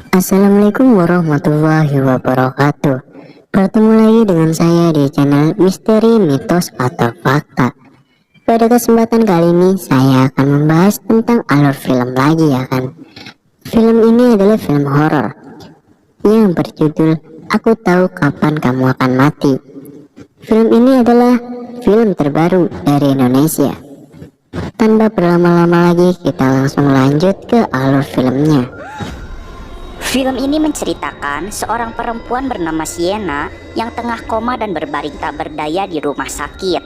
Assalamualaikum warahmatullahi wabarakatuh. Bertemu lagi dengan saya di channel Misteri Mitos atau Fakta. Pada kesempatan kali ini saya akan membahas tentang alur film lagi ya kan. Film ini adalah film horor yang berjudul Aku Tahu Kapan Kamu Akan Mati. Film ini adalah film terbaru dari Indonesia. Tanpa berlama-lama lagi, kita langsung lanjut ke alur filmnya. Film ini menceritakan seorang perempuan bernama Sienna yang tengah koma dan berbaring tak berdaya di rumah sakit.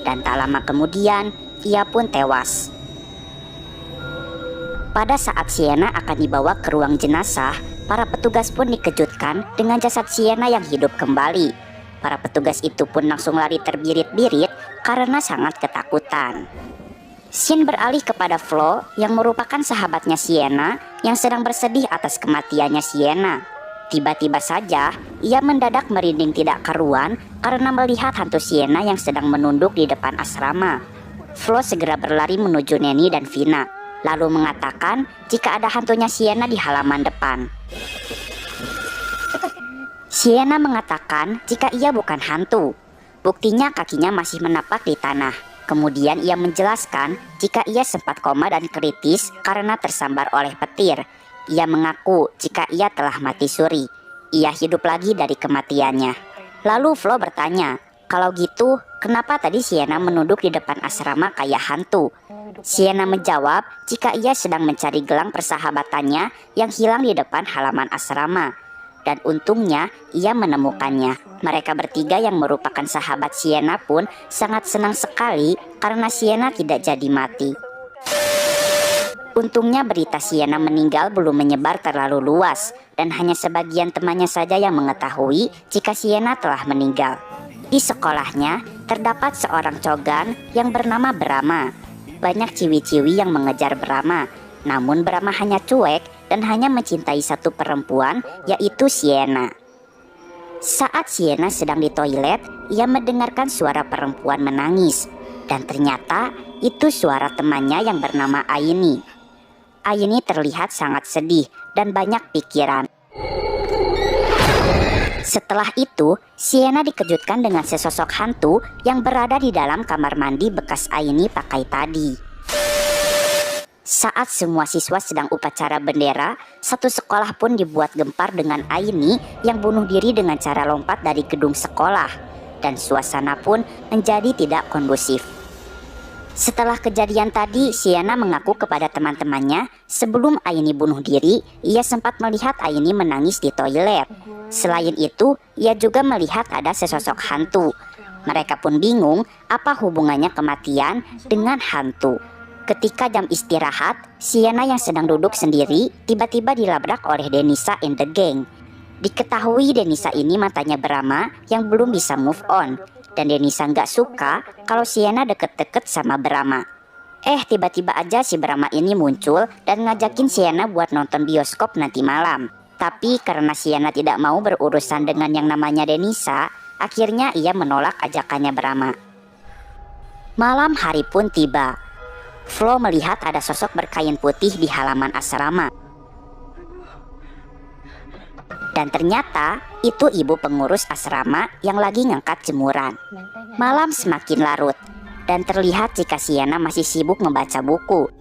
Dan tak lama kemudian, ia pun tewas. Pada saat Sienna akan dibawa ke ruang jenazah, para petugas pun dikejutkan dengan jasad Sienna yang hidup kembali. Para petugas itu pun langsung lari terbirit-birit karena sangat ketakutan. Scene beralih kepada Flo yang merupakan sahabatnya Sienna yang sedang bersedih atas kematiannya Sienna. Tiba-tiba saja ia mendadak merinding tidak karuan karena melihat hantu Sienna yang sedang menunduk di depan asrama. Flo segera berlari menuju Neni dan Vina, lalu mengatakan jika ada hantunya Sienna di halaman depan. Sienna mengatakan jika ia bukan hantu. Buktinya kakinya masih menapak di tanah. Kemudian ia menjelaskan jika ia sempat koma dan kritis karena tersambar oleh petir. Ia mengaku jika ia telah mati suri. Ia hidup lagi dari kematiannya. Lalu Flo bertanya, kalau gitu kenapa tadi Sienna menunduk di depan asrama kayak hantu? Sienna menjawab jika ia sedang mencari gelang persahabatannya yang hilang di depan halaman asrama. Dan untungnya ia menemukannya. Mereka bertiga yang merupakan sahabat Sienna pun sangat senang sekali karena Sienna tidak jadi mati. Untungnya berita Sienna meninggal belum menyebar terlalu luas dan hanya sebagian temannya saja yang mengetahui jika Sienna telah meninggal. Di sekolahnya terdapat seorang cogan yang bernama Brahma. Banyak ciwi-ciwi yang mengejar Brahma, namun Brahma hanya cuek dan hanya mencintai satu perempuan, yaitu Sienna. Saat Sienna sedang di toilet, ia mendengarkan suara perempuan menangis. Dan ternyata itu suara temannya yang bernama Aini. Aini terlihat sangat sedih dan banyak pikiran. Setelah itu, Sienna dikejutkan dengan sesosok hantu yang berada di dalam kamar mandi bekas Aini pakai tadi. Saat semua siswa sedang upacara bendera, satu sekolah pun dibuat gempar dengan Aini yang bunuh diri dengan cara lompat dari gedung sekolah. Dan suasana pun menjadi tidak kondusif. Setelah kejadian tadi, Sienna mengaku kepada teman-temannya sebelum Aini bunuh diri, ia sempat melihat Aini menangis di toilet. Selain itu, ia juga melihat ada sesosok hantu. Mereka pun bingung apa hubungannya kematian dengan hantu. Ketika jam istirahat, Sienna yang sedang duduk sendiri tiba-tiba dilabrak oleh Denisa and the gang. Diketahui Denisa ini matanya Brahma yang belum bisa move on. Dan Denisa nggak suka kalau Sienna deket-deket sama Brahma. Tiba-tiba aja si Brahma ini muncul dan ngajakin Sienna buat nonton bioskop nanti malam. Tapi karena Sienna tidak mau berurusan dengan yang namanya Denisa, akhirnya ia menolak ajakannya Brahma. Malam hari pun tiba. Flo melihat ada sosok berkain putih di halaman asrama. Dan ternyata itu ibu pengurus asrama yang lagi ngangkat jemuran. Malam semakin larut dan terlihat jika Sienna masih sibuk membaca buku.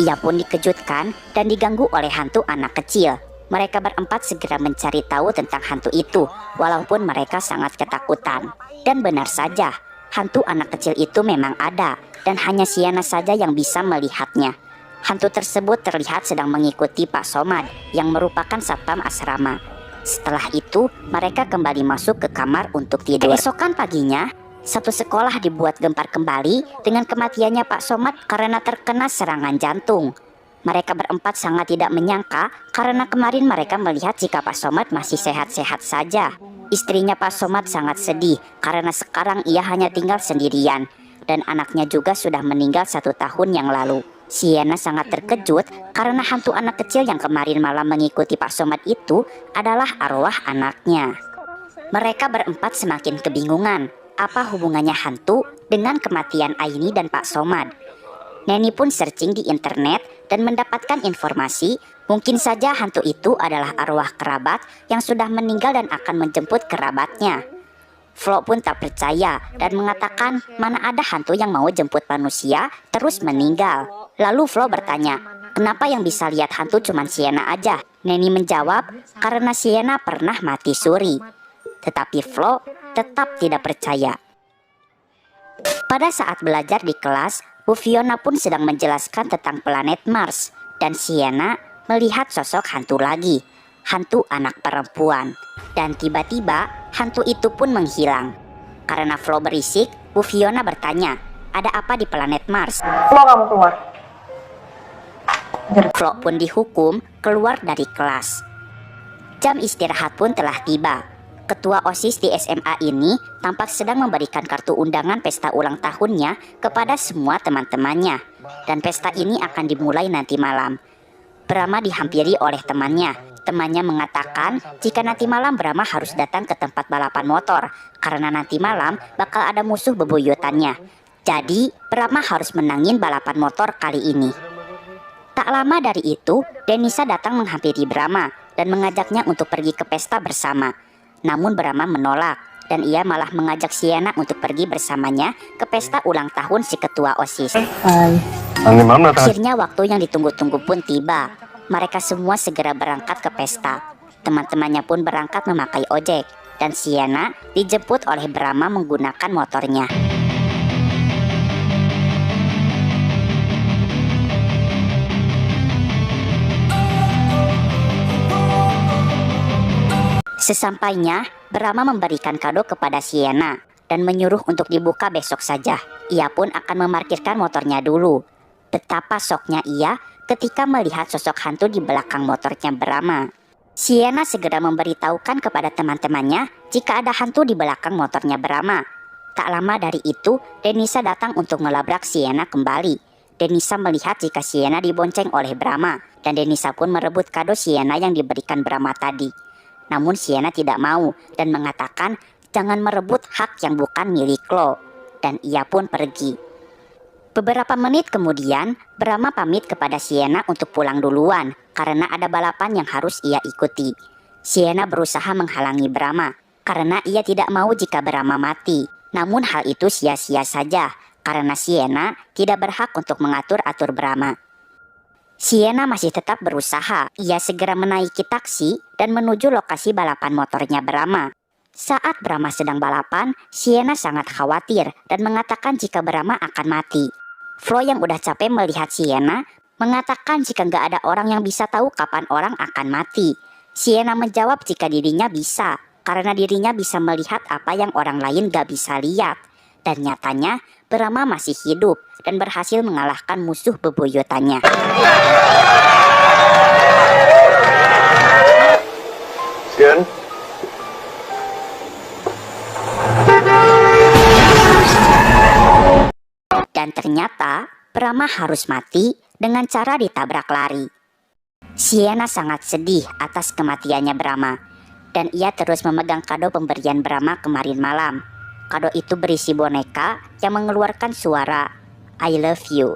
Ia pun dikejutkan dan diganggu oleh hantu anak kecil. Mereka berempat segera mencari tahu tentang hantu itu, walaupun mereka sangat ketakutan. Dan benar saja, hantu anak kecil itu memang ada, dan hanya Sienna saja yang bisa melihatnya. Hantu tersebut terlihat sedang mengikuti Pak Somad, yang merupakan satpam asrama. Setelah itu, mereka kembali masuk ke kamar untuk tidur. Keesokan paginya, satu sekolah dibuat gempar kembali dengan kematiannya Pak Somad karena terkena serangan jantung. Mereka berempat sangat tidak menyangka karena kemarin mereka melihat jika Pak Somad masih sehat-sehat saja. Istrinya Pak Somad sangat sedih karena sekarang ia hanya tinggal sendirian. Dan anaknya juga sudah meninggal 1 tahun yang lalu. Sienna sangat terkejut karena hantu anak kecil yang kemarin malam mengikuti Pak Somad itu adalah arwah anaknya. Mereka berempat semakin kebingungan apa hubungannya hantu dengan kematian Aini dan Pak Somad. Neni pun searching di internet dan mendapatkan informasi mungkin saja hantu itu adalah arwah kerabat yang sudah meninggal dan akan menjemput kerabatnya. Flo pun tak percaya dan mengatakan mana ada hantu yang mau jemput manusia terus meninggal. Lalu Flo bertanya, kenapa yang bisa lihat hantu cuma Sienna aja? Neni menjawab, karena Sienna pernah mati suri. Tetapi Flo tetap tidak percaya. Pada saat belajar di kelas, Bu Fiona pun sedang menjelaskan tentang planet Mars, dan Sienna melihat sosok hantu lagi, hantu anak perempuan. Dan tiba-tiba hantu itu pun menghilang. Karena Flo berisik, Bu Fiona bertanya, ada apa di planet Mars? Flo, kamu keluar. Flo pun dihukum keluar dari kelas. Jam istirahat pun telah tiba. Ketua OSIS di SMA ini tampak sedang memberikan kartu undangan pesta ulang tahunnya kepada semua teman-temannya. Dan pesta ini akan dimulai nanti malam. Brahma dihampiri oleh temannya. Temannya mengatakan jika nanti malam Brahma harus datang ke tempat balapan motor karena nanti malam bakal ada musuh bebuyutannya. Jadi Brahma harus menangin balapan motor kali ini. Tak lama dari itu, Denisa datang menghampiri Brahma dan mengajaknya untuk pergi ke pesta bersama. Namun Brahma menolak dan ia malah mengajak Sienna untuk pergi bersamanya ke pesta ulang tahun si ketua OSIS. Akhirnya waktu yang ditunggu-tunggu pun tiba. Mereka semua segera berangkat ke pesta. Teman-temannya pun berangkat memakai ojek dan Sienna dijemput oleh Brahma menggunakan motornya. Sesampainya, Brahma memberikan kado kepada Sienna dan menyuruh untuk dibuka besok saja. Ia pun akan memarkirkan motornya dulu. Betapa syoknya ia ketika melihat sosok hantu di belakang motornya Brahma. Sienna segera memberitahukan kepada teman-temannya jika ada hantu di belakang motornya Brahma. Tak lama dari itu, Denisa datang untuk melabrak Sienna kembali. Denisa melihat jika Sienna dibonceng oleh Brahma, dan Denisa pun merebut kado Sienna yang diberikan Brahma tadi. Namun Sienna tidak mau dan mengatakan jangan merebut hak yang bukan milik lo. Dan ia pun pergi. Beberapa menit kemudian, Brahma pamit kepada Sienna untuk pulang duluan karena ada balapan yang harus ia ikuti. Sienna berusaha menghalangi Brahma karena ia tidak mau jika Brahma mati. Namun hal itu sia-sia saja karena Sienna tidak berhak untuk mengatur-atur Brahma. Sienna masih tetap berusaha. Ia segera menaiki taksi dan menuju lokasi balapan motornya Brahma. Saat Brahma sedang balapan, Sienna sangat khawatir dan mengatakan jika Brahma akan mati. Flo yang udah capek melihat Sienna mengatakan jika nggak ada orang yang bisa tahu kapan orang akan mati. Sienna menjawab jika dirinya bisa, karena dirinya bisa melihat apa yang orang lain nggak bisa lihat. Dan nyatanya, Brahma masih hidup dan berhasil mengalahkan musuh bebuyutannya. Sekian. Dan ternyata, Brahma harus mati dengan cara ditabrak lari. Sienna sangat sedih atas kematiannya Brahma, dan ia terus memegang kado pemberian Brahma kemarin malam. Kado itu berisi boneka yang mengeluarkan suara I love you.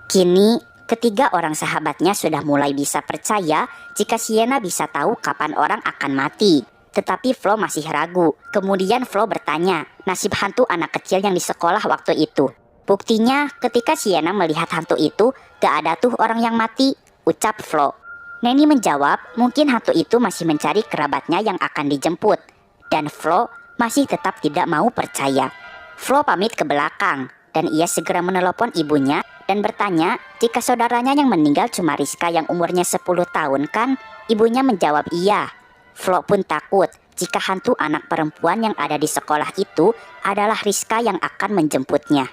Kini ketiga orang sahabatnya sudah mulai bisa percaya jika Sienna bisa tahu kapan orang akan mati. Tetapi Flo masih ragu. Kemudian Flo bertanya nasib hantu anak kecil yang di sekolah waktu itu. Buktinya ketika Sienna melihat hantu itu gak ada tuh orang yang mati, ucap Flo. Neni menjawab mungkin hantu itu masih mencari kerabatnya yang akan dijemput. Dan Flo masih tetap tidak mau percaya. Flo pamit ke belakang dan ia segera menelepon ibunya dan bertanya jika saudaranya yang meninggal cuma Rizka yang umurnya 10 tahun kan? Ibunya menjawab iya. Flo pun takut jika hantu anak perempuan yang ada di sekolah itu adalah Rizka yang akan menjemputnya.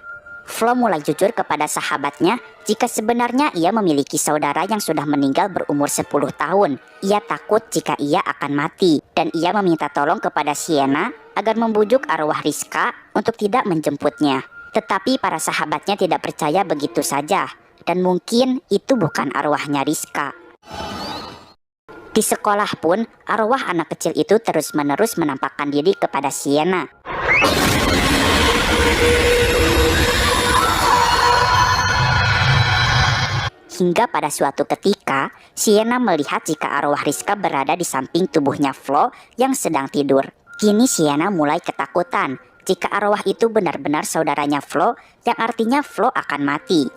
Flo mulai jujur kepada sahabatnya jika sebenarnya ia memiliki saudara yang sudah meninggal berumur 10 tahun. Ia takut jika ia akan mati dan ia meminta tolong kepada Sienna agar membujuk arwah Rizka untuk tidak menjemputnya. Tetapi para sahabatnya tidak percaya begitu saja dan mungkin itu bukan arwahnya Rizka. Di sekolah pun arwah anak kecil itu terus-menerus menampakkan diri kepada Sienna. Hingga pada suatu ketika, Sienna melihat jika arwah Rizka berada di samping tubuhnya Flo yang sedang tidur. Kini Sienna mulai ketakutan jika arwah itu benar-benar saudaranya Flo, yang artinya Flo akan mati.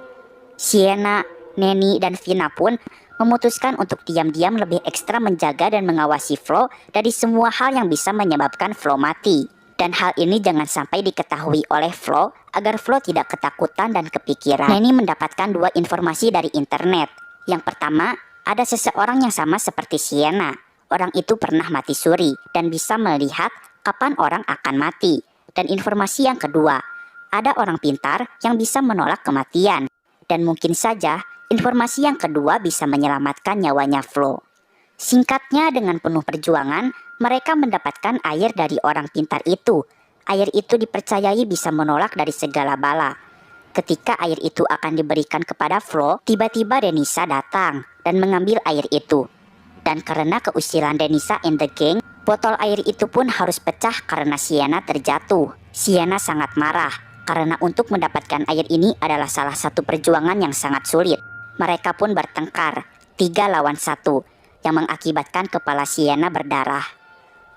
Sienna, Neni, dan Vina pun memutuskan untuk diam-diam lebih ekstra menjaga dan mengawasi Flo dari semua hal yang bisa menyebabkan Flo mati. Dan hal ini jangan sampai diketahui oleh Flo agar Flo tidak ketakutan dan kepikiran. Neni mendapatkan 2 informasi dari internet. Yang pertama, ada seseorang yang sama seperti Sienna. Orang itu pernah mati suri dan bisa melihat kapan orang akan mati. Dan informasi yang kedua, ada orang pintar yang bisa menolak kematian. Dan mungkin saja informasi yang kedua bisa menyelamatkan nyawanya Flo. Singkatnya, dengan penuh perjuangan, mereka mendapatkan air dari orang pintar itu. Air itu dipercayai bisa menolak dari segala bala. Ketika air itu akan diberikan kepada Flo, tiba-tiba Denisa datang dan mengambil air itu. Dan karena keusilan Denisa and the gang, botol air itu pun harus pecah karena Sienna terjatuh. Sienna sangat marah karena untuk mendapatkan air ini adalah salah satu perjuangan yang sangat sulit. Mereka pun bertengkar 3 lawan 1 yang mengakibatkan kepala Sienna berdarah.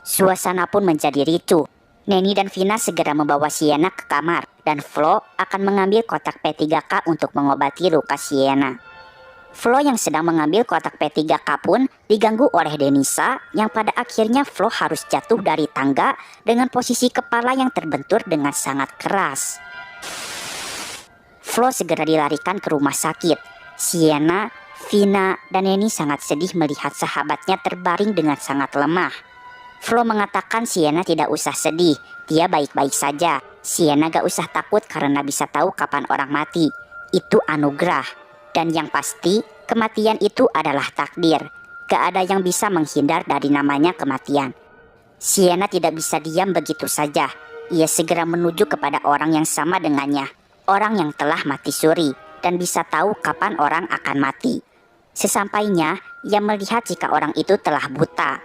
Suasana pun menjadi ricuh. Neni dan Vina segera membawa Sienna ke kamar dan Flo akan mengambil kotak P3K untuk mengobati luka Sienna. Flo yang sedang mengambil kotak P3K pun diganggu oleh Denisa yang pada akhirnya Flo harus jatuh dari tangga dengan posisi kepala yang terbentur dengan sangat keras. Flo segera dilarikan ke rumah sakit. Sienna, Vina, dan Neni sangat sedih melihat sahabatnya terbaring dengan sangat lemah. Flo mengatakan Sienna tidak usah sedih, dia baik-baik saja. Sienna gak usah takut karena bisa tahu kapan orang mati. Itu anugerah. Dan yang pasti, kematian itu adalah takdir. Gak ada yang bisa menghindar dari namanya kematian. Sienna tidak bisa diam begitu saja. Ia segera menuju kepada orang yang sama dengannya. Orang yang telah mati suri dan bisa tahu kapan orang akan mati. Sesampainya, ia melihat jika orang itu telah buta.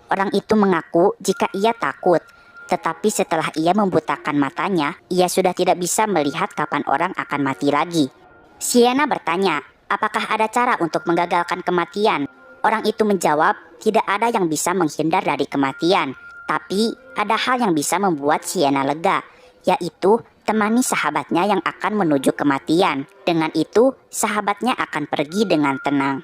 Orang itu mengaku jika ia takut, tetapi setelah ia membutakan matanya, ia sudah tidak bisa melihat kapan orang akan mati lagi. Sienna bertanya, apakah ada cara untuk menggagalkan kematian? Orang itu menjawab, tidak ada yang bisa menghindar dari kematian, tapi ada hal yang bisa membuat Sienna lega, yaitu temani sahabatnya yang akan menuju kematian. Dengan itu, sahabatnya akan pergi dengan tenang.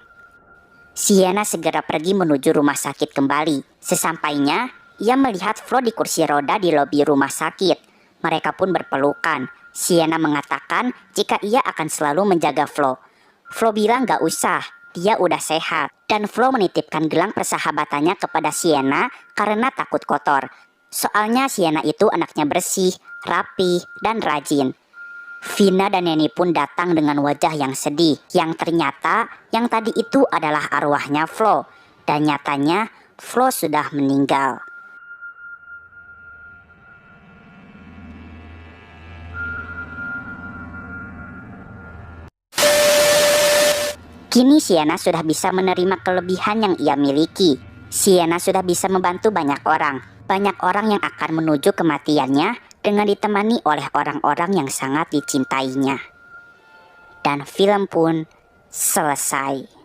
Sienna segera pergi menuju rumah sakit kembali. Sesampainya, ia melihat Flo di kursi roda di lobi rumah sakit. Mereka pun berpelukan. Sienna mengatakan jika ia akan selalu menjaga Flo. Flo bilang gak usah, dia udah sehat. Dan Flo menitipkan gelang persahabatannya kepada Sienna karena takut kotor. Soalnya Sienna itu anaknya bersih, rapi, dan rajin. Vina dan Neni pun datang dengan wajah yang sedih, yang ternyata yang tadi itu adalah arwahnya Flo, dan nyatanya Flo sudah meninggal. Kini Sienna sudah bisa menerima kelebihan yang ia miliki. Sienna sudah bisa membantu banyak orang yang akan menuju kematiannya dengan ditemani oleh orang-orang yang sangat dicintainya. Dan film pun selesai.